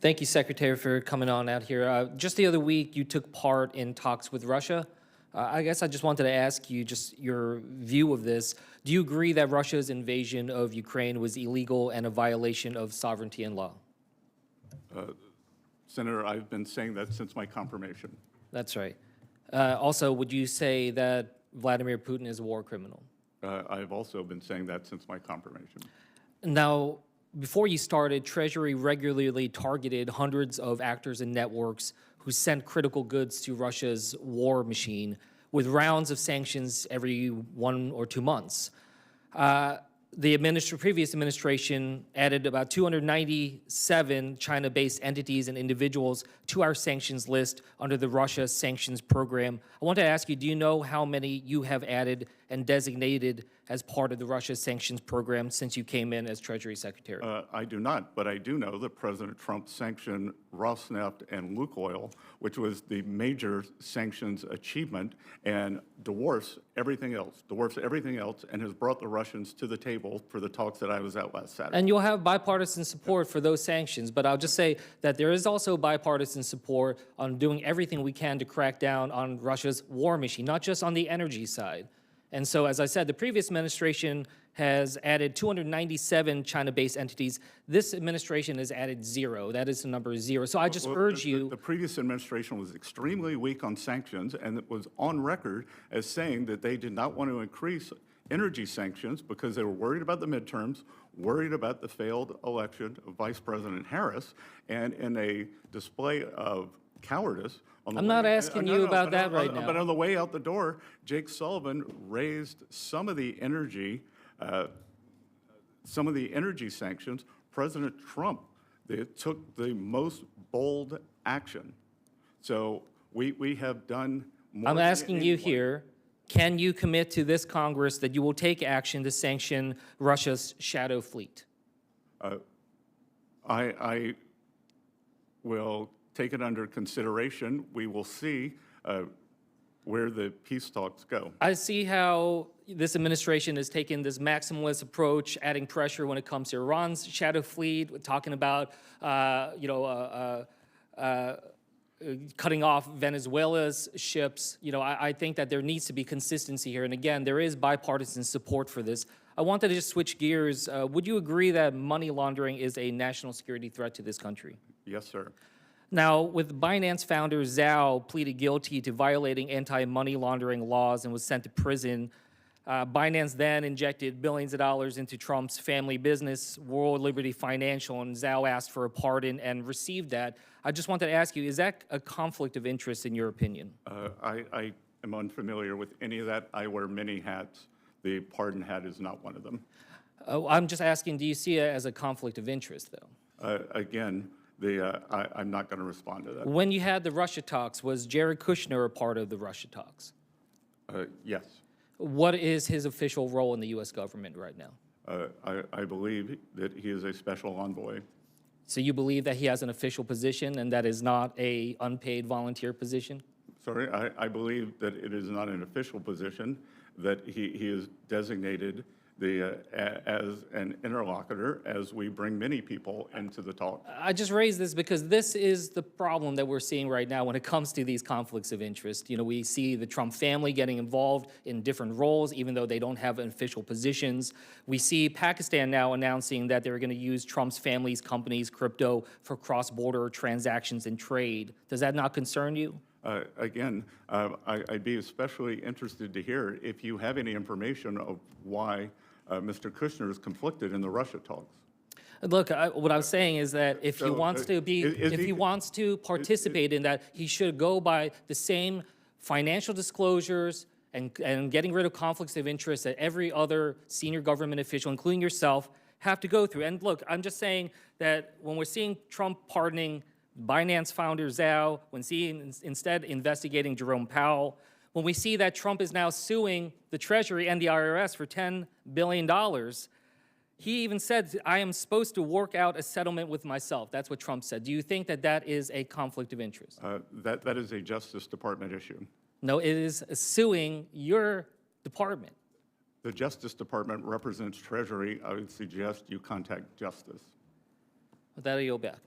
Thank you, Secretary, for coming on out here. Just the other week, you took part in talks with Russia. I guess I just wanted to ask you just your view of this. Do you agree that Russia's invasion of Ukraine was illegal and a violation of sovereignty and law? Senator, I've been saying that since my confirmation. That's right. Also, would you say that Vladimir Putin is a war criminal? I've also been saying that since my confirmation. Now, before you started, Treasury regularly targeted hundreds of actors and networks who sent critical goods to Russia's war machine with rounds of sanctions every 1 or 2 months. The previous administration added about 297 China-based entities and individuals to our sanctions list under the Russia sanctions program. I want to ask you, do you know how many you have added and designated as part of the Russia sanctions program since you came in as Treasury Secretary? I do not, but I do know that President Trump sanctioned Rosneft and Lukoil, which was the major sanctions achievement, and dwarfs everything else, and has brought the Russians to the table for the talks that I was at last Saturday. And you'll have bipartisan support for those sanctions, but I'll just say that there is also bipartisan support on doing everything we can to crack down on Russia's war machine, not just on the energy side. And so, as I said, the previous administration has added 297 China-based entities. This administration has added 0. That is the number 0. So I just urge you. The previous administration was extremely weak on sanctions, and it was on record as saying that they did not want to increase energy sanctions because they were worried about the midterms, worried about the failed election of Vice President Harris, and in a display of cowardice. I'm not asking you about that right now. But on the way out the door, Jake Sullivan raised some of the energy sanctions. President Trump took the most bold action. So we have done more. I'm asking you here, can you commit to this Congress that you will take action to sanction Russia's shadow fleet? I will take it under consideration. We will see where the peace talks go. I see how this administration has taken this maximalist approach, adding pressure when it comes to Iran's shadow fleet, talking about cutting off Venezuela's ships. I think that there needs to be consistency here. And again, there is bipartisan support for this. I wanted to just switch gears. Would you agree that money laundering is a national security threat to this country? Yes, sir. Now, with Binance founder Zhao pleaded guilty to violating anti-money laundering laws and was sent to prison, Binance then injected billions of dollars into Trump's family business, World Liberty Financial, and Zhao asked for a pardon and received that. I just wanted to ask you, is that a conflict of interest in your opinion? I am unfamiliar with any of that. I wear many hats. The pardon hat is not one of them. I'm just asking, do you see it as a conflict of interest, though? Again, I'm not going to respond to that. When you had the Russia talks, was Jared Kushner a part of the Russia talks? Yes. What is his official role in the U.S. government right now? I believe that he is a special envoy. So you believe that he has an official position and that is not an unpaid volunteer position? Sorry, I believe that it is not an official position, that he is designated as an interlocutor as we bring many people into the talk. I just raise this because this is the problem that we're seeing right now when it comes to these conflicts of interest. We see the Trump family getting involved in different roles, even though they don't have official positions. We see Pakistan now announcing that they're going to use Trump's family's companies' crypto for cross-border transactions and trade. Does that not concern you? Again, I'd be especially interested to hear if you have any information of why Mr. Kushner is conflicted in the Russia talks. Look, what I'm saying is that if he wants to participate in that, he should go by the same financial disclosures and getting rid of conflicts of interest that every other senior government official, including yourself, have to go through. And look, I'm just saying that when we're seeing Trump pardoning Binance founder Zhao, when seeing instead investigating Jerome Powell, when we see that Trump is now suing the Treasury and the IRS for $10 billion, he even said, I am supposed to work out a settlement with myself. That's what Trump said. Do you think that that is a conflict of interest? That is a Justice Department issue. No, it is suing your department. The Justice Department represents Treasury. I would suggest you contact Justice. With that, I yield back.